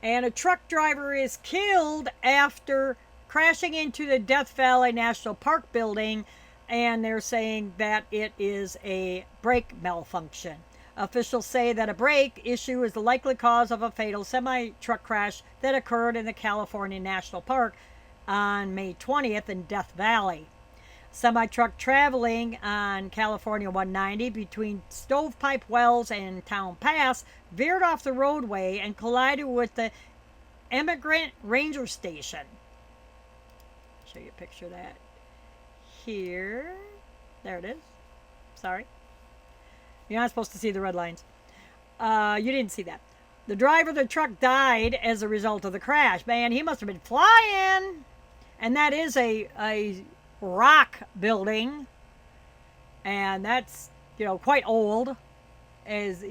And a truck driver is killed after crashing into the Death Valley National Park building, and they're saying that it is a brake malfunction. Officials say that a brake issue is the likely cause of a fatal semi truck crash that occurred in the California National Park on May 20th in Death Valley. Semi truck traveling on California 190 between Stovepipe Wells and Town Pass veered off the roadway and collided with the Immigrant Ranger Station. Show you a picture of that here. There it is. Sorry. You're not supposed to see the red lines. You didn't see that. The driver of the truck died as a result of the crash. Man, he must have been flying. And that is a rock building. And that's, quite old. As,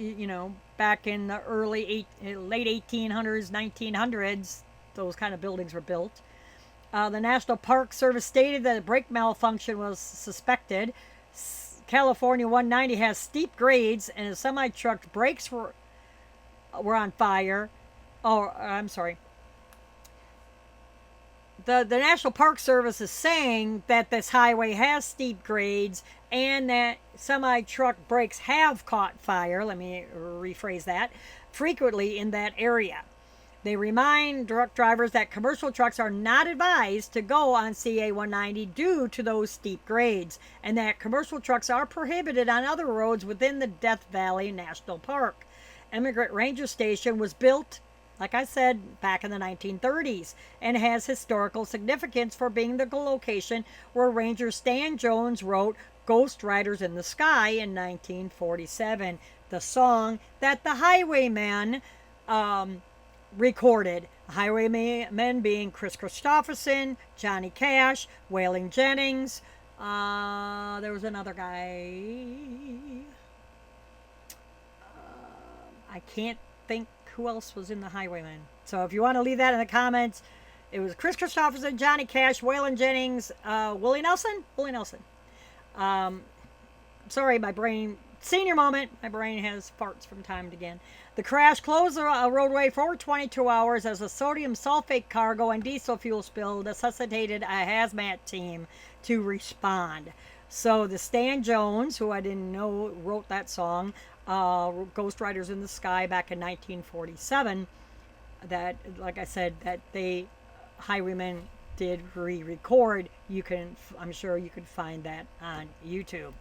back in the late 1800s, 1900s, those kind of buildings were built. The National Park Service stated that a brake malfunction was suspected. California 190 has steep grades, and a semi-truck's brakes were on fire. Oh, I'm sorry. The National Park Service is saying that this highway has steep grades and that semi-truck brakes have caught fire, let me rephrase that, frequently in that area. They remind truck drivers that commercial trucks are not advised to go on CA 190 due to those steep grades, and that commercial trucks are prohibited on other roads within the Death Valley National Park. Immigrant Ranger Station was built, like I said, back in the 1930s, and has historical significance for being the location where Ranger Stan Jones wrote Ghost Riders in the Sky in 1947, the song that the Highwaymen recorded. Highwaymen being Chris Christopherson, Johnny Cash, Waylon Jennings. There was another guy. I can't think who else was in the Highwaymen. So if you want to leave that in the comments, it was Chris Christopherson, Johnny Cash, Waylon Jennings, Willie Nelson. Sorry, my brain. Senior moment. My brain has farts from time to again. The crash closed the roadway for 22 hours as a sodium sulfate cargo and diesel fuel spill necessitated a hazmat team to respond. So the Stan Jones, who I didn't know wrote that song, Ghost Riders in the Sky back in 1947, that, like I said, that they Highwaymen did re-record. I'm sure you can find that on YouTube.